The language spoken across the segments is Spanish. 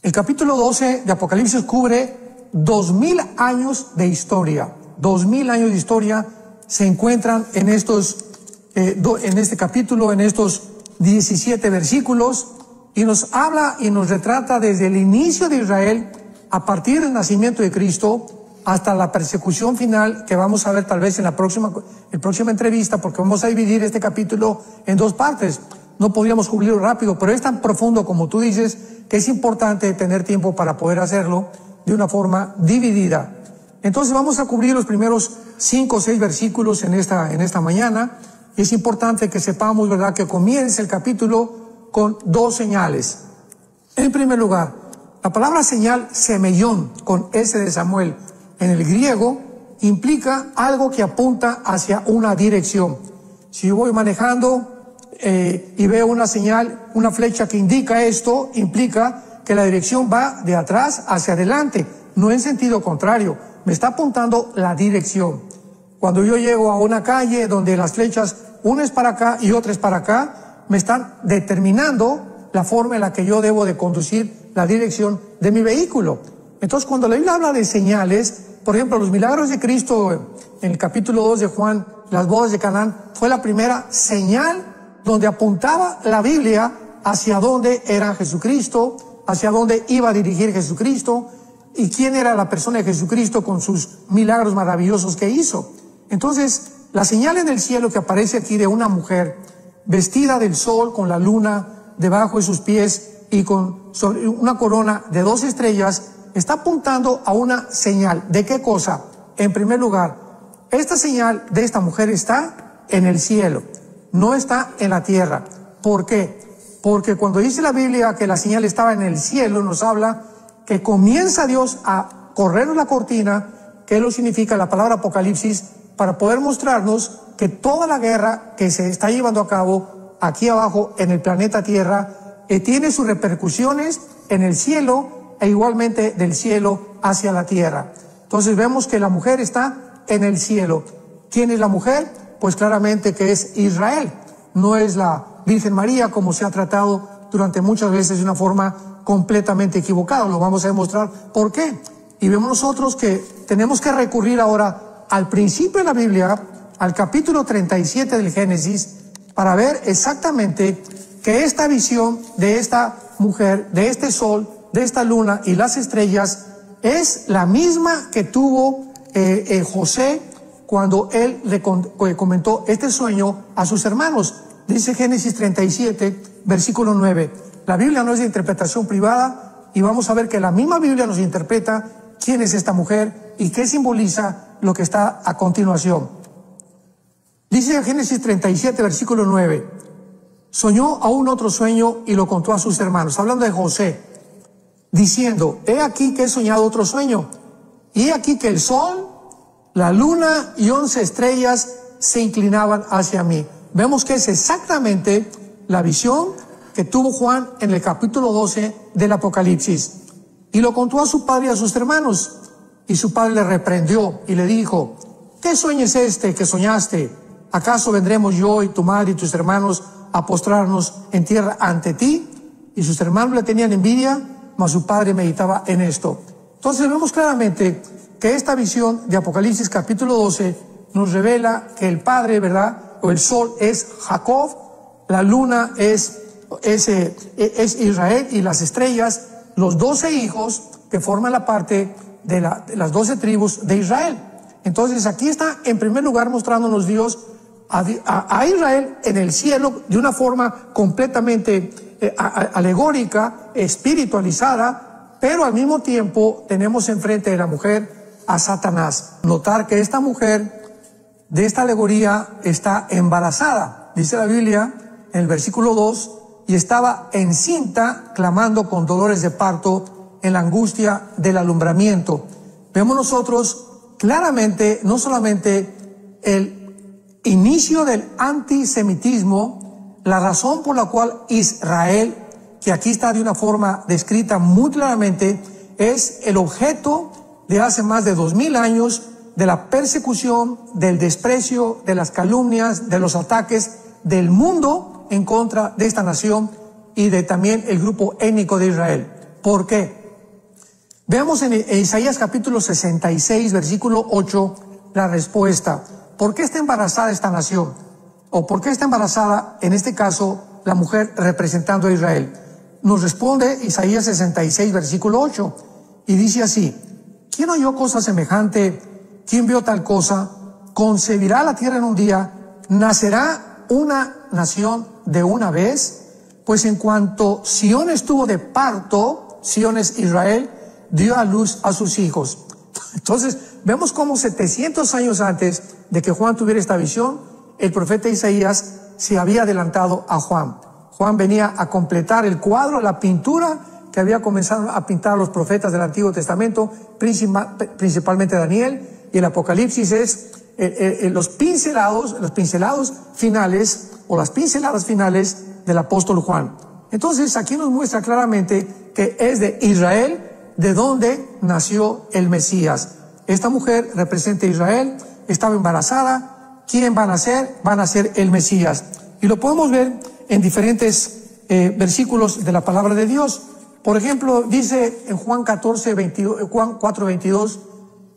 El capítulo 12 de Apocalipsis cubre 2000 años de historia. 2000 años de historia se encuentran en en este capítulo, en estos 17 versículos, y nos habla y nos retrata desde el inicio de Israel, a partir del nacimiento de Cristo, hasta la persecución final, que vamos a ver tal vez en la próxima entrevista, porque vamos a dividir este capítulo en dos partes. No podríamos cubrirlo rápido, pero es tan profundo como tú dices, que es importante tener tiempo para poder hacerlo de una forma dividida. Entonces vamos a cubrir los primeros 5 o 6 versículos en esta mañana. Y es importante que sepamos, ¿verdad?, que comienza el capítulo con 2 señales. En primer lugar, la palabra señal, semellón, con S de Samuel, en el griego, implica algo que apunta hacia una dirección. Si yo voy manejando y veo una señal, una flecha que indica esto, implica que la dirección va de atrás hacia adelante, no en sentido contrario, me está apuntando la dirección. Cuando yo llego a una calle donde las flechas, una es para acá y otra es para acá, me están determinando la forma en la que yo debo de conducir la dirección de mi vehículo. Entonces, cuando la Biblia habla de señales, por ejemplo, los milagros de Cristo en el capítulo 2 de Juan, las bodas de Canaán, fue la primera señal donde apuntaba la Biblia hacia dónde era Jesucristo, hacia dónde iba a dirigir Jesucristo y quién era la persona de Jesucristo con sus milagros maravillosos que hizo. Entonces, la señal en el cielo que aparece aquí de una mujer vestida del sol con la luna debajo de sus pies y sobre una corona de 2 estrellas, está apuntando a una señal. ¿De qué cosa? En primer lugar, esta señal de esta mujer está en el cielo, no está en la tierra. ¿Por qué? Porque cuando dice la Biblia que la señal estaba en el cielo, nos habla que comienza Dios a correr la cortina, que lo significa la palabra Apocalipsis, para poder mostrarnos que toda la guerra que se está llevando a cabo aquí abajo en el planeta Tierra tiene sus repercusiones en el cielo e igualmente del cielo hacia la tierra. Entonces vemos que la mujer está en el cielo. ¿Quién es la mujer? Pues claramente que es Israel. No es la Virgen María, como se ha tratado durante muchas veces de una forma completamente equivocada. Lo vamos a demostrar por qué. Y vemos nosotros que tenemos que recurrir ahora al principio de la Biblia, al capítulo 37 del Génesis, para ver exactamente que esta visión de esta mujer, de este sol, de esta luna y las estrellas, es la misma que tuvo José cuando él le comentó este sueño a sus hermanos. Dice Génesis 37, versículo 9. La Biblia no es de interpretación privada y vamos a ver que la misma Biblia nos interpreta quién es esta mujer y qué simboliza lo que está a continuación. Dice Génesis 37, versículo 9. Soñó aún otro sueño y lo contó a sus hermanos, hablando de José, diciendo, he aquí que he soñado otro sueño, y he aquí que el sol, la luna y 11 estrellas se inclinaban hacia mí. Vemos que es exactamente la visión que tuvo Juan en el capítulo 12 del Apocalipsis. Y lo contó a su padre y a sus hermanos, y su padre le reprendió y le dijo, ¿qué sueño es este que soñaste? ¿Acaso vendremos yo y tu madre y tus hermanos a postrarnos en tierra ante ti? Y sus hermanos le tenían envidia, mas su padre meditaba en esto. Entonces vemos claramente que esta visión de Apocalipsis capítulo 12 nos revela que el padre, ¿verdad?, o el sol es Jacob, la luna es Israel y las estrellas, los 12 hijos que forman la parte de las 12 tribus de Israel. Entonces aquí está en primer lugar mostrándonos Dios a Israel en el cielo de una forma completamente alegórica, espiritualizada, pero al mismo tiempo tenemos enfrente de la mujer a Satanás. Notar que esta mujer de esta alegoría está embarazada, dice la Biblia en el versículo 2, y estaba encinta, clamando con dolores de parto en la angustia del alumbramiento. Vemos nosotros claramente no solamente el inicio del antisemitismo, la razón por la cual Israel, que aquí está de una forma descrita muy claramente, es el objeto de hace más de 2000 años de la persecución, del desprecio, de las calumnias, de los ataques del mundo en contra de esta nación y de también el grupo étnico de Israel. ¿Por qué? Veamos en Isaías capítulo 66, versículo 8, la respuesta. ¿Por qué está embarazada esta nación? ¿O por qué está embarazada, en este caso, la mujer representando a Israel? Nos responde Isaías 66, versículo 8, y dice así: ¿quién oyó cosa semejante? ¿Quién vio tal cosa? ¿Concebirá la tierra en un día? ¿Nacerá una nación de una vez? Pues en cuanto Sión estuvo de parto, Sión es Israel, dio a luz a sus hijos. Entonces, vemos cómo 700 años antes de que Juan tuviera esta visión, el profeta Isaías se había adelantado a Juan. Juan venía a completar el cuadro, la pintura que había comenzado a pintar los profetas del Antiguo Testamento, principalmente Daniel, y el Apocalipsis es los pincelados finales, o las pinceladas finales del apóstol Juan. Entonces, aquí nos muestra claramente que es de Israel de donde nació el Mesías. Esta mujer representa a Israel, estaba embarazada. ¿Quién va a nacer? Va a nacer el Mesías. Y lo podemos ver en diferentes versículos de la palabra de Dios. Por ejemplo, dice en Juan 4:22,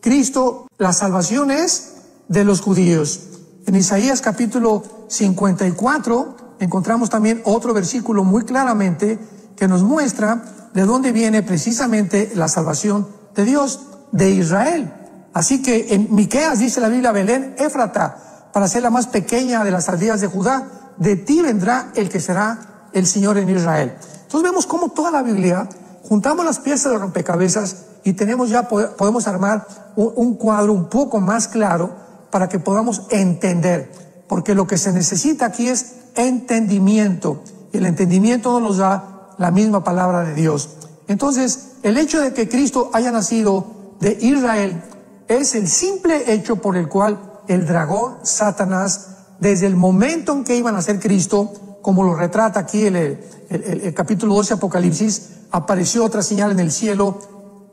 Cristo, la salvación es de los judíos. En Isaías capítulo 54 encontramos también otro versículo muy claramente que nos muestra de dónde viene precisamente la salvación de Dios, de Israel. Así que en Miqueas dice la Biblia: Belén Éfrata, para ser la más pequeña de las aldeas de Judá, de ti vendrá el que será el Señor en Israel. Entonces vemos cómo toda la Biblia, juntamos las piezas de rompecabezas y podemos armar un cuadro un poco más claro para que podamos entender, porque lo que se necesita aquí es entendimiento, y el entendimiento nos da la misma palabra de Dios. Entonces, el hecho de que Cristo haya nacido de Israel es el simple hecho por el cual el dragón, Satanás, desde el momento en que iba a nacer Cristo, como lo retrata aquí el capítulo 12 Apocalipsis, apareció otra señal en el cielo,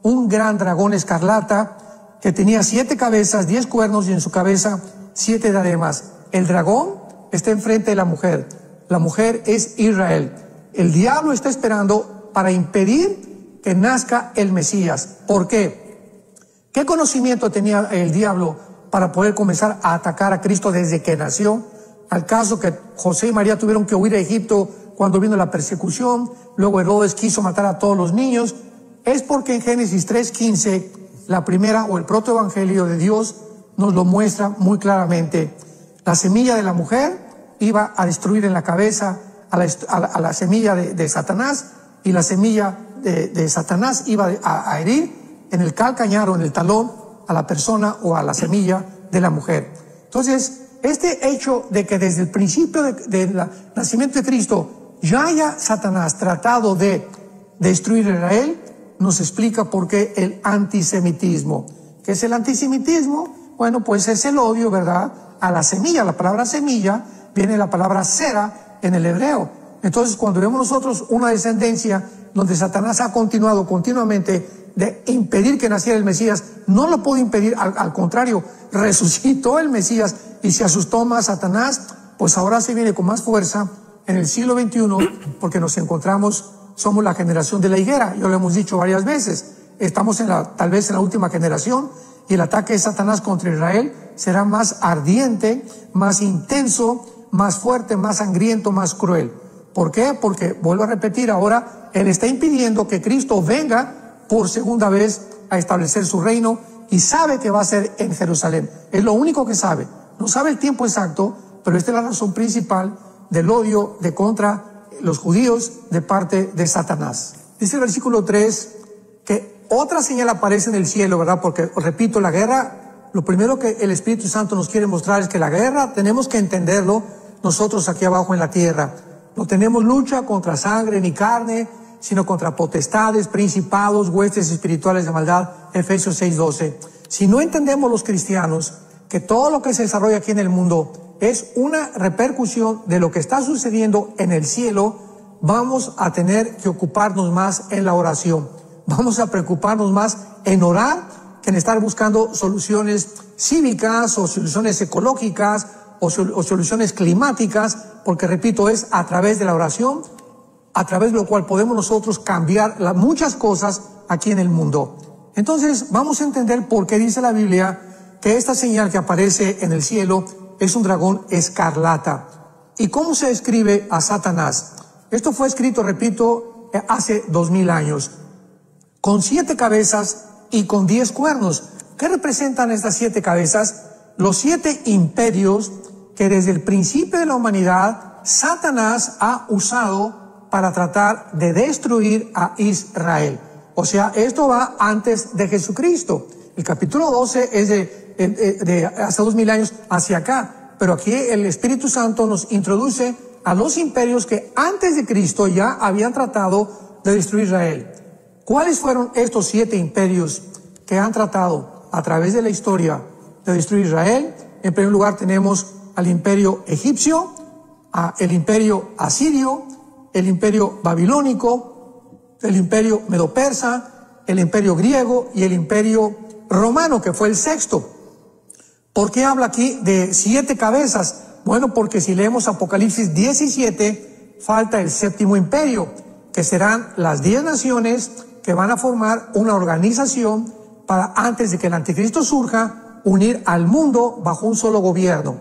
un gran dragón escarlata que tenía 7 cabezas, 10 cuernos y en su cabeza 7 diademas. El dragón está enfrente de la mujer. La mujer es Israel. El diablo está esperando para impedir que nazca el Mesías. ¿Por qué? ¿Qué conocimiento tenía el diablo para poder comenzar a atacar a Cristo desde que nació? Al caso que José y María tuvieron que huir a Egipto cuando vino la persecución, luego Herodes quiso matar a todos los niños, es porque en Génesis 3:15, la primera o el protoevangelio de Dios nos lo muestra muy claramente. La semilla de la mujer iba a destruir en la cabeza a la semilla de Satanás, y la semilla de Satanás iba a herir en el calcañar o en el talón a la persona o a la semilla de la mujer. Entonces, este hecho de que desde el principio del nacimiento de Cristo ya haya Satanás tratado de destruir a Israel, nos explica por qué el antisemitismo. ¿Qué es el antisemitismo? Bueno, pues es el odio, ¿verdad?, a la semilla. La palabra semilla viene de la palabra sera en el hebreo. Entonces, cuando vemos nosotros una descendencia donde Satanás ha continuado continuamente de impedir que naciera el Mesías, no lo pudo impedir, al contrario, resucitó el Mesías y se asustó más Satanás, pues ahora se viene con más fuerza en el siglo XXI, porque nos encontramos, somos la generación de la higuera, ya lo hemos dicho varias veces, estamos tal vez en la última generación, y el ataque de Satanás contra Israel será más ardiente, más intenso, más fuerte, más sangriento, más cruel. ¿Por qué? Porque, vuelvo a repetir, ahora Él está impidiendo que Cristo venga por segunda vez a establecer su reino, y sabe que va a ser en Jerusalén. Es lo único que sabe. No sabe el tiempo exacto, pero esta es la razón principal del odio de contra los judíos de parte de Satanás. Dice el versículo 3 que otra señal aparece en el cielo, ¿verdad? Porque, repito, la guerra, lo primero que el Espíritu Santo nos quiere mostrar es que la guerra tenemos que entenderlo nosotros aquí abajo en la tierra. No tenemos lucha contra sangre ni carne, sino contra potestades, principados, huestes espirituales de maldad, Efesios 6:12. Si no entendemos los cristianos que todo lo que se desarrolla aquí en el mundo es una repercusión de lo que está sucediendo en el cielo, vamos a tener que ocuparnos más en la oración. Vamos a preocuparnos más en orar que en estar buscando soluciones cívicas o soluciones ecológicas o soluciones climáticas, porque, repito, es a través de la oración a través de lo cual podemos nosotros cambiar muchas cosas aquí en el mundo. Entonces vamos a entender por qué dice la Biblia que esta señal que aparece en el cielo es un dragón escarlata. ¿Y cómo se describe a Satanás? Esto fue escrito, repito, hace 2000 años, con 7 cabezas y con 10 cuernos. ¿Qué representan estas 7 cabezas? Los 7 imperios que desde el principio de la humanidad Satanás ha usado para tratar de destruir a Israel. O sea, esto va antes de Jesucristo. El capítulo 12 es de hace 2000 años hacia acá, pero aquí el Espíritu Santo nos introduce a los imperios que antes de Cristo ya habían tratado de destruir Israel. ¿Cuáles fueron estos 7 imperios que han tratado a través de la historia de destruir Israel? En primer lugar tenemos al imperio egipcio, el imperio asirio, el imperio babilónico, el imperio medo-persa, el imperio griego y el imperio romano, que fue el 6º. ¿Por qué habla aquí de 7 cabezas? Bueno, porque si leemos Apocalipsis 17, falta el 7º imperio, que serán las 10 naciones que van a formar una organización para, antes de que el anticristo surja, unir al mundo bajo un solo gobierno.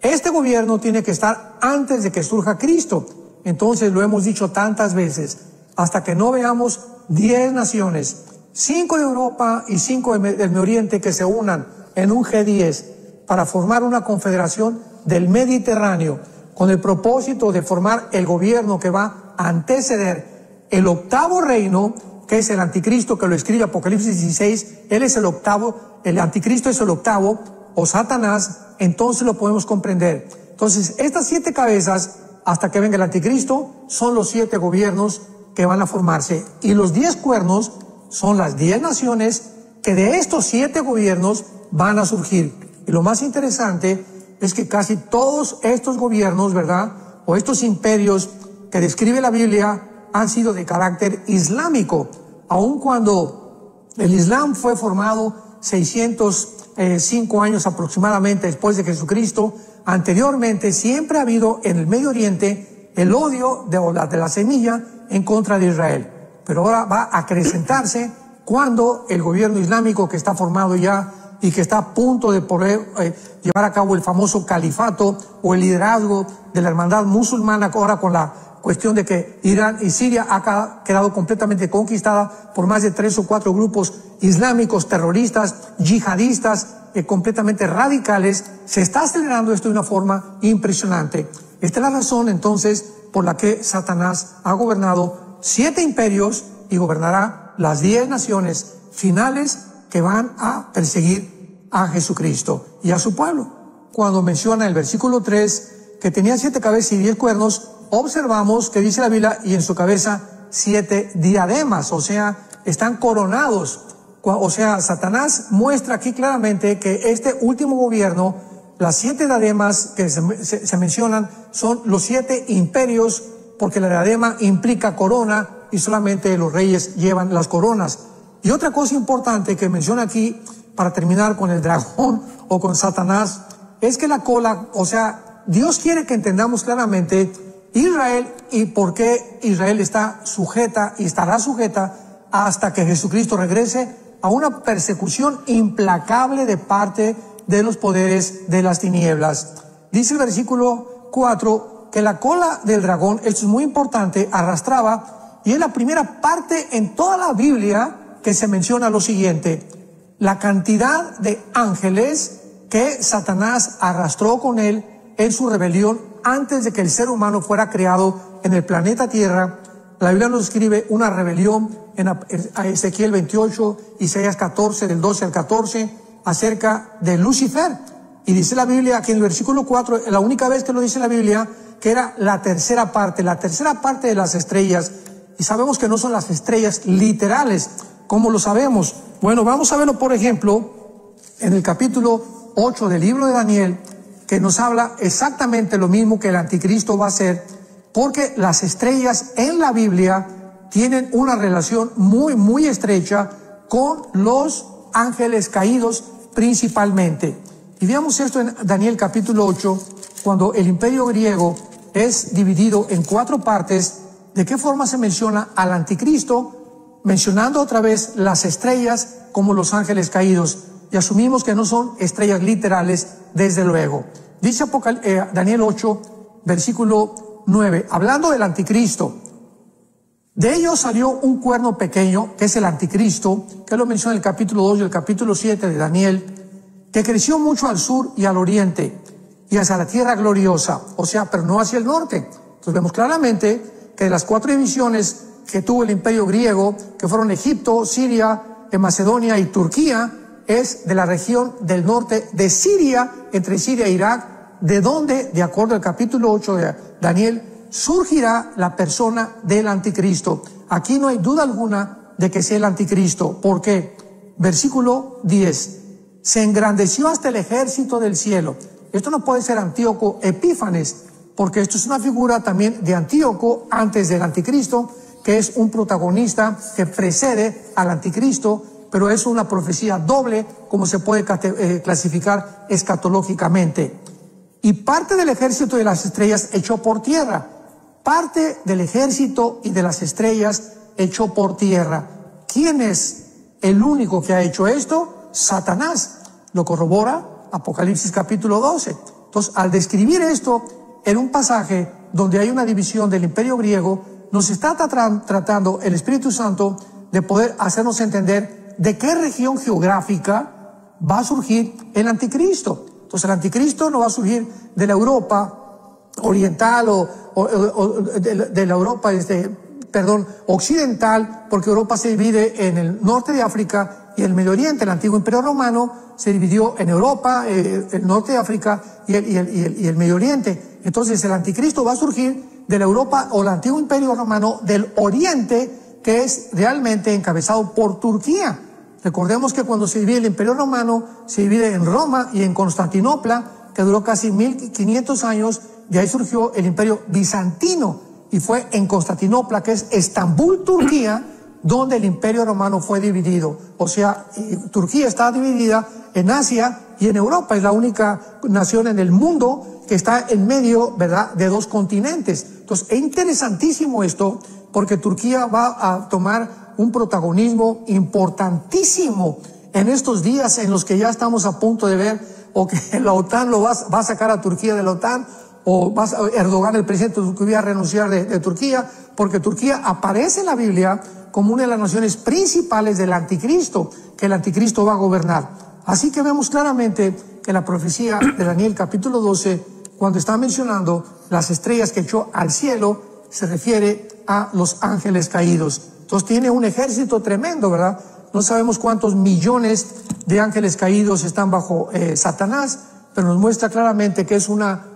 Este gobierno tiene que estar antes de que surja Cristo. Entonces, lo hemos dicho tantas veces, hasta que no veamos 10 naciones, 5 de Europa y 5 del Medio Oriente, que se unan en un G10 para formar una confederación del Mediterráneo, con el propósito de formar el gobierno que va a anteceder el 8º reino, que es el anticristo, que lo escribe Apocalipsis 16, él es el 8º, el anticristo es el 8º, o Satanás, entonces lo podemos comprender. Entonces, estas 7 cabezas, hasta que venga el anticristo, son los 7 gobiernos que van a formarse. Y los 10 cuernos son las 10 naciones que de estos 7 gobiernos van a surgir. Y lo más interesante es que casi todos estos gobiernos, ¿verdad?, o estos imperios que describe la Biblia han sido de carácter islámico, aun cuando el Islam fue formado 605 años aproximadamente después de Jesucristo. Anteriormente siempre ha habido en el Medio Oriente el odio de la semilla en contra de Israel, pero ahora va a acrecentarse cuando el gobierno islámico, que está formado ya y que está a punto de poder llevar a cabo el famoso califato o el liderazgo de la hermandad musulmana, ahora con la cuestión de que Irán y Siria ha quedado completamente conquistada por más de 3 o 4 grupos islámicos, terroristas, yihadistas, completamente radicales. Se está acelerando esto de una forma impresionante. Esta es la razón entonces por la que Satanás ha gobernado 7 imperios y gobernará las 10 naciones finales que van a perseguir a Jesucristo y a su pueblo. Cuando menciona el versículo 3 que tenía 7 cabezas y 10 cuernos, observamos que dice la Biblia, y en su cabeza 7 diademas, o sea, están coronados. O sea, Satanás muestra aquí claramente que este último gobierno, las 7 diademas que se mencionan, son los 7 imperios, porque la diadema implica corona y solamente los reyes llevan las coronas. Y otra cosa importante que menciona aquí, para terminar con el dragón o con Satanás, es que la cola, o sea, Dios quiere que entendamos claramente Israel y por qué Israel está sujeta y estará sujeta hasta que Jesucristo regrese a una persecución implacable de parte de los poderes de las tinieblas. Dice el versículo 4 que la cola del dragón, esto es muy importante, arrastraba, y es la primera parte en toda la Biblia que se menciona lo siguiente: la cantidad de ángeles que Satanás arrastró con él en su rebelión antes de que el ser humano fuera creado en el planeta Tierra. La Biblia nos describe una rebelión en Ezequiel 28, Isaías 14, del 12 al 14, acerca de Lucifer. Y dice la Biblia aquí en el versículo 4, la única vez que lo dice la Biblia, que era la tercera parte de las estrellas. Y sabemos que no son las estrellas literales. ¿Cómo lo sabemos? Bueno, vamos a verlo, por ejemplo, en el capítulo 8 del libro de Daniel, que nos habla exactamente lo mismo que el anticristo va a hacer, porque las estrellas en la Biblia tienen una relación muy, muy estrecha con los ángeles caídos principalmente. Y veamos esto en Daniel capítulo 8, cuando el imperio griego es dividido en 4 partes. ¿De qué forma se menciona al anticristo? Mencionando otra vez las estrellas como los ángeles caídos. Y asumimos que no son estrellas literales, desde luego. Dice Daniel 8, versículo 9, hablando del anticristo. De ellos salió un cuerno pequeño, que es el anticristo, que lo menciona en el capítulo 2 y el capítulo 7 de Daniel, que creció mucho al sur y al oriente, y hacia la tierra gloriosa, o sea, pero no hacia el norte. Entonces vemos claramente que de las 4 divisiones que tuvo el imperio griego, que fueron Egipto, Siria, Macedonia y Turquía, es de la región del norte de Siria, entre Siria e Irak, de donde, de acuerdo al capítulo 8 de Daniel, surgirá la persona del anticristo. Aquí no hay duda alguna de que sea el anticristo. ¿Por qué? Versículo 10. Se engrandeció hasta el ejército del cielo. Esto no puede ser Antíoco Epífanes, porque esto es una figura también de Antíoco antes del anticristo, que es un protagonista que precede al anticristo, pero es una profecía doble, como se puede clasificar escatológicamente. Y parte del ejército de las estrellas echó por tierra. Parte del ejército y de las estrellas echó por tierra. ¿Quién es el único que ha hecho esto? Satanás. Lo corrobora Apocalipsis capítulo 12. Entonces, al describir esto en un pasaje donde hay una división del imperio griego, nos está tratando el Espíritu Santo de poder hacernos entender de qué región geográfica va a surgir el anticristo. Entonces, el anticristo no va a surgir de la Europa oriental o de la Europa occidental, porque Europa se divide en el norte de África y el Medio Oriente. El antiguo imperio romano se dividió en Europa, el norte de África y el Medio Oriente. Entonces el anticristo va a surgir de la Europa o el antiguo imperio romano del Oriente, que es realmente encabezado por Turquía. Recordemos que cuando se divide el imperio romano, se divide en Roma y en Constantinopla, que duró casi 1500 años. De ahí surgió el imperio bizantino, y fue en Constantinopla, que es Estambul, Turquía, donde el imperio romano fue dividido. O sea, Turquía está dividida en Asia y en Europa. Es la única nación en el mundo que está en medio, ¿verdad?, de 2 continentes. Entonces, es interesantísimo esto, porque Turquía va a tomar un protagonismo importantísimo en estos días en los que ya estamos a punto de ver o que la OTAN va a sacar a Turquía de la OTAN, o Erdogan, el presidente de Turquía, a renunciar de Turquía, porque Turquía aparece en la Biblia como una de las naciones principales del anticristo, que el anticristo va a gobernar. Así que vemos claramente que la profecía de Daniel capítulo 12, cuando está mencionando las estrellas que echó al cielo, se refiere a los ángeles caídos. Entonces tiene un ejército tremendo, ¿verdad? No sabemos cuántos millones de ángeles caídos están bajo Satanás, pero nos muestra claramente que es una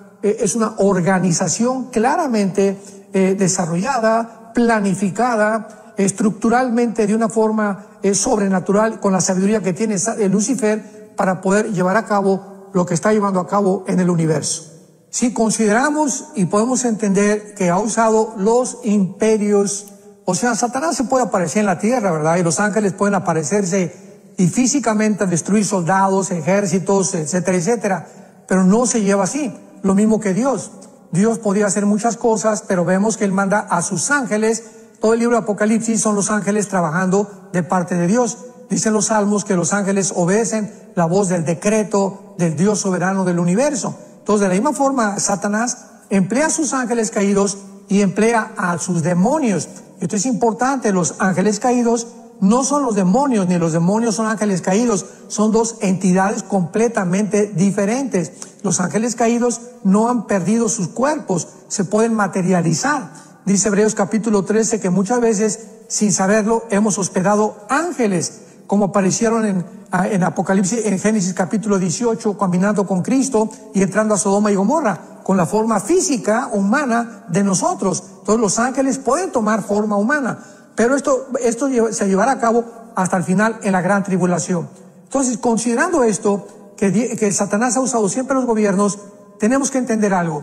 organización claramente desarrollada, planificada, estructuralmente de una forma sobrenatural, con la sabiduría que tiene Lucifer para poder llevar a cabo lo que está llevando a cabo en el universo. Si consideramos y podemos entender que ha usado los imperios, o sea, Satanás se puede aparecer en la tierra, ¿verdad? Y los ángeles pueden aparecerse y físicamente destruir soldados, ejércitos, etcétera, etcétera, pero no se lleva así. Lo mismo que Dios. Dios podía hacer muchas cosas, pero vemos que Él manda a sus ángeles. Todo el libro de Apocalipsis son los ángeles trabajando de parte de Dios. Dicen los salmos que los ángeles obedecen la voz del decreto del Dios soberano del universo. Entonces, de la misma forma, Satanás emplea a sus ángeles caídos y emplea a sus demonios. Esto es importante. Los ángeles caídos no son los demonios, ni los demonios son ángeles caídos. Son 2 entidades completamente diferentes. Los ángeles caídos no han perdido sus cuerpos, se pueden materializar. Dice Hebreos capítulo 13 que muchas veces, sin saberlo, hemos hospedado ángeles, como aparecieron en Apocalipsis, en Génesis capítulo 18, caminando con Cristo y entrando a Sodoma y Gomorra, con la forma física, humana de nosotros. Entonces los ángeles pueden tomar forma humana, pero esto se llevará a cabo hasta el final en la gran tribulación. Entonces, considerando esto, que Satanás ha usado siempre los gobiernos, tenemos que entender algo.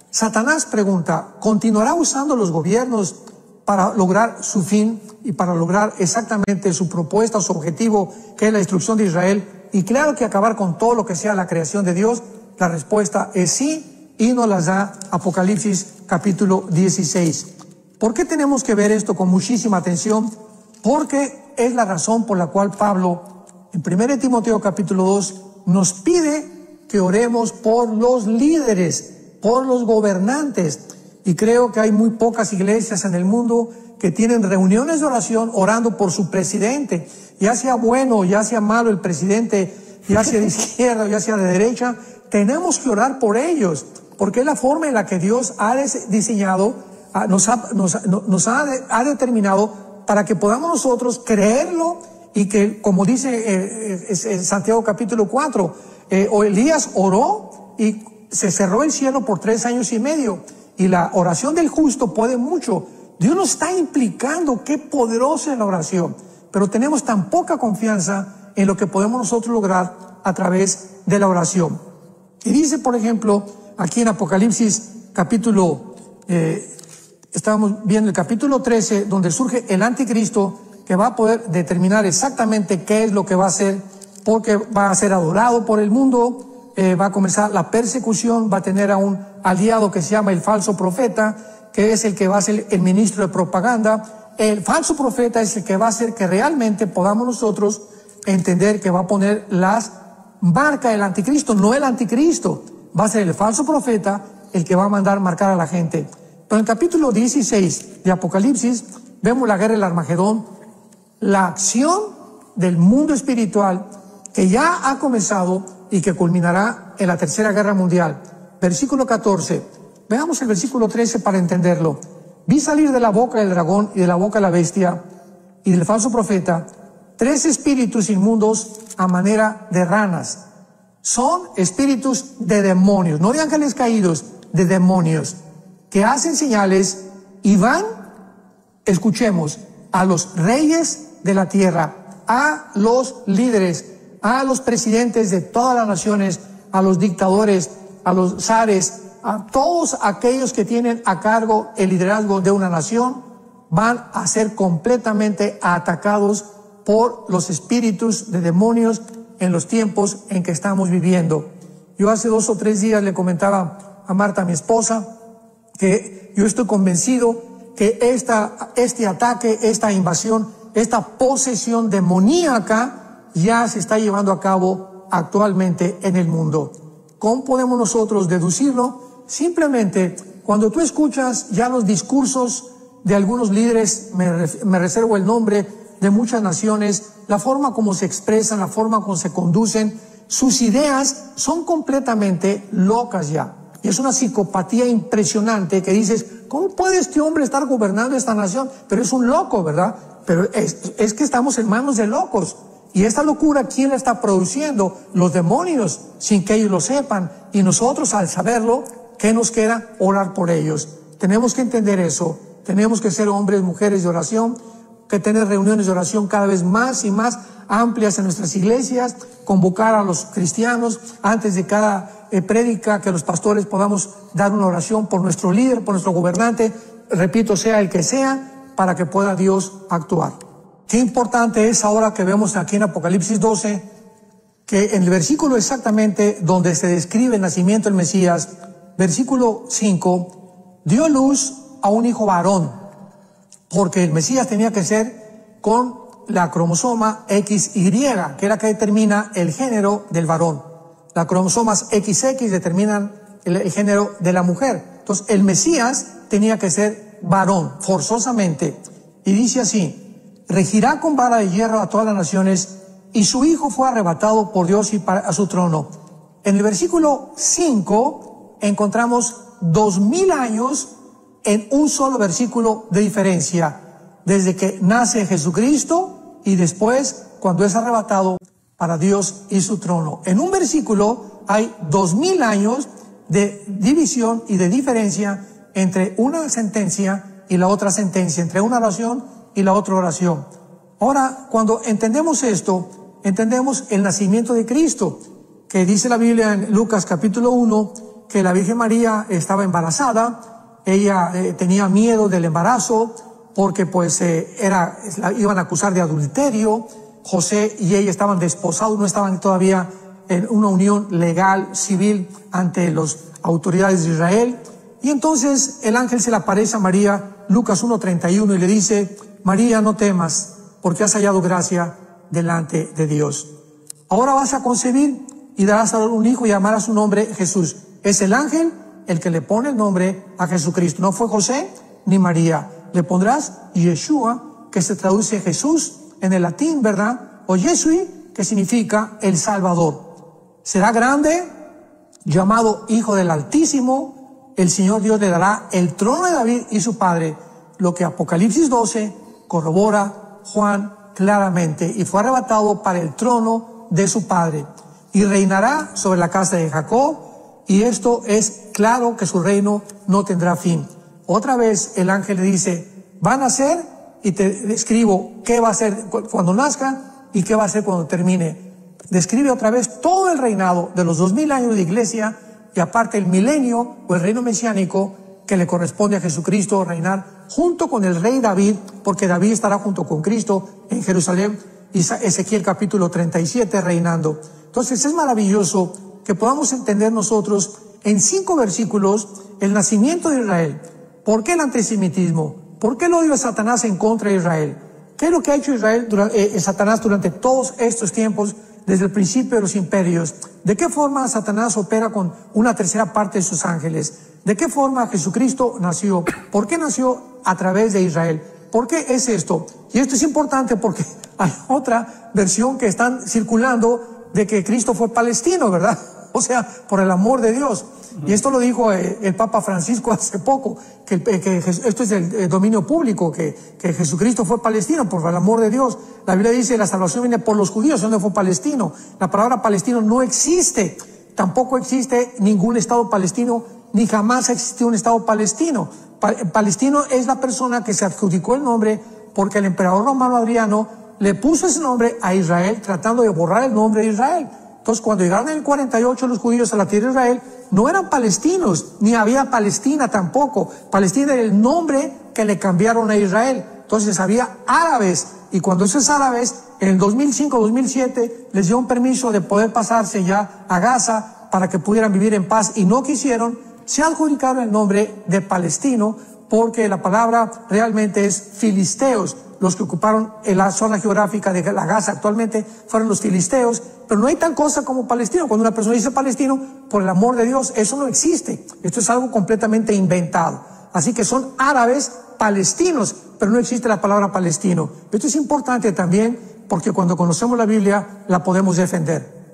Satanás pregunta, ¿continuará usando los gobiernos para lograr su fin y para lograr exactamente su propuesta, su objetivo, que es la destrucción de Israel? Y claro que acabar con todo lo que sea la creación de Dios. La respuesta es sí, y nos las da Apocalipsis capítulo 16. ¿Por qué tenemos que ver esto con muchísima atención? Porque es la razón por la cual Pablo, en 1 Timoteo capítulo 2, nos pide que oremos por los líderes, por los gobernantes. Y creo que hay muy pocas iglesias en el mundo que tienen reuniones de oración orando por su presidente. Ya sea bueno, ya sea malo el presidente, ya sea de izquierda, ya sea de derecha, tenemos que orar por ellos, porque es la forma en la que Dios ha diseñado, ha determinado para que podamos nosotros creerlo y que, como dice Santiago capítulo 4, Elías oró y se cerró el cielo por 3 años y medio. Y la oración del justo puede mucho. Dios nos está implicando qué poderosa es la oración, pero tenemos tan poca confianza en lo que podemos nosotros lograr a través de la oración. Y dice, por ejemplo, aquí en Apocalipsis capítulo, estábamos viendo el capítulo 13, donde surge el anticristo, que va a poder determinar exactamente qué es lo que va a hacer, porque va a ser adorado por el mundo. Va a comenzar la persecución, va a tener a un aliado que se llama el falso profeta, que es el que va a ser el ministro de propaganda. El falso profeta es el que va a hacer que realmente podamos nosotros entender que va a poner las marcas del anticristo, no el anticristo. Va a ser el falso profeta el que va a mandar marcar a la gente. Pero en el capítulo 16 de Apocalipsis vemos la guerra del Armagedón, la acción del mundo espiritual que ya ha comenzado y que culminará en la Tercera Guerra Mundial. Versículo 14. Veamos el versículo 13 para entenderlo. Vi salir de la boca del dragón y de la boca de la bestia y del falso profeta 3 espíritus inmundos a manera de ranas. Son espíritus de demonios, no de ángeles caídos, de demonios, que hacen señales y van, escuchemos, a los reyes de la tierra, a los líderes, a los presidentes de todas las naciones, a los dictadores, a los zares, a todos aquellos que tienen a cargo el liderazgo de una nación, van a ser completamente atacados por los espíritus de demonios en los tiempos en que estamos viviendo. Yo hace 2 o 3 días le comentaba a Marta, mi esposa, que yo estoy convencido que este ataque, esta invasión, esta posesión demoníaca ya se está llevando a cabo actualmente en el mundo. ¿Cómo podemos nosotros deducirlo? Simplemente, cuando tú escuchas ya los discursos de algunos líderes, me reservo el nombre, de muchas naciones, la forma como se expresan, la forma como se conducen, sus ideas son completamente locas ya. Y es una psicopatía impresionante que dices, ¿cómo puede este hombre estar gobernando esta nación? Pero es un loco, ¿verdad? Pero es que estamos en manos de locos. Y esta locura, ¿quién la está produciendo? Los demonios, sin que ellos lo sepan. Y nosotros, al saberlo, ¿qué nos queda? Orar por ellos. Tenemos que entender eso. Tenemos que ser hombres, mujeres de oración, que tener reuniones de oración cada vez más y más amplias en nuestras iglesias, convocar a los cristianos antes de cada prédica, que los pastores podamos dar una oración por nuestro líder, por nuestro gobernante, repito, sea el que sea, para que pueda Dios actuar. Qué importante es ahora que vemos aquí en Apocalipsis 12, que en el versículo exactamente donde se describe el nacimiento del Mesías, versículo 5, dio luz a un hijo varón, porque el Mesías tenía que ser con la cromosoma XY, que es la que determina el género del varón. Las cromosomas XX determinan el género de la mujer. Entonces, el Mesías tenía que ser varón, forzosamente. Y dice así, regirá con vara de hierro a todas las naciones, y su hijo fue arrebatado por Dios y a su trono. En el versículo 5 encontramos 2000 años en un solo versículo de diferencia, desde que nace Jesucristo y después cuando es arrebatado para Dios y su trono. En un versículo hay 2000 años de división y de diferencia entre una sentencia y la otra sentencia, entre una oración y la otra oración. Ahora, cuando entendemos esto, entendemos el nacimiento de Cristo, que dice la Biblia en Lucas capítulo 1, que la Virgen María estaba embarazada. Ella tenía miedo del embarazo porque pues la iban a acusar de adulterio. José y ella estaban desposados, no estaban todavía en una unión legal, civil, ante las autoridades de Israel. Y entonces el ángel se le aparece a María Lucas 1:31 y le dice: María, no temas, porque has hallado gracia delante de Dios. Ahora vas a concebir y darás a un hijo y llamarás su nombre Jesús. Es el ángel el que le pone el nombre a Jesucristo. No fue José ni María. Le pondrás Yeshua, que se traduce Jesús en el latín, ¿verdad? O Yesui, que significa el Salvador. Será grande, llamado Hijo del Altísimo. El Señor Dios le dará el trono de David y su padre, lo que Apocalipsis 12 corrobora Juan claramente, y fue arrebatado para el trono de su padre, y reinará sobre la casa de Jacob, y esto es claro que su reino no tendrá fin. Otra vez el ángel le dice: van a nacer, y te describo qué va a ser cuando nazca y qué va a ser cuando termine. Describe otra vez todo el reinado de los 2000 años de iglesia, y aparte el milenio o el reino mesiánico que le corresponde a Jesucristo reinar junto con el rey David, porque David estará junto con Cristo en Jerusalén, y Ezequiel capítulo 37 reinando. Entonces es maravilloso que podamos entender nosotros en 5 versículos el nacimiento de Israel. ¿Por qué el antisemitismo? ¿Por qué el odio de Satanás en contra de Israel? ¿Qué es lo que ha hecho Satanás durante todos estos tiempos, desde el principio de los imperios? ¿De qué forma Satanás opera con una tercera parte de sus ángeles? ¿De qué forma Jesucristo nació? ¿Por qué nació a través de Israel? ¿Por qué es esto? Y esto es importante porque hay otra versión que están circulando de que Cristo fue palestino, ¿verdad? O sea, por el amor de Dios. Y esto lo dijo el Papa Francisco hace poco, que esto es el dominio público, que Jesucristo fue palestino por el amor de Dios. La Biblia dice: la salvación viene por los judíos, ¿dónde fue palestino? La palabra palestino no existe. Tampoco existe ningún estado palestino, ni jamás ha existido un estado palestino. Palestino es la persona que se adjudicó el nombre porque el emperador romano Adriano le puso ese nombre a Israel, tratando de borrar el nombre de Israel. Entonces, cuando llegaron en el 48 los judíos a la tierra de Israel, no eran palestinos, ni había Palestina tampoco. Palestina era el nombre que le cambiaron a Israel. Entonces había árabes, y cuando esos árabes, en el 2005-2007, les dio un permiso de poder pasarse ya a Gaza para que pudieran vivir en paz, y no quisieron, se adjudicaron el nombre de palestino, porque la palabra realmente es filisteos. Los que ocuparon en la zona geográfica de la Gaza actualmente fueron los filisteos, pero no hay tal cosa como palestino. Cuando una persona dice palestino, por el amor de Dios, eso no existe. Esto es algo completamente inventado. Así que son árabes palestinos, pero no existe la palabra palestino. Esto es importante también porque cuando conocemos la Biblia la podemos defender.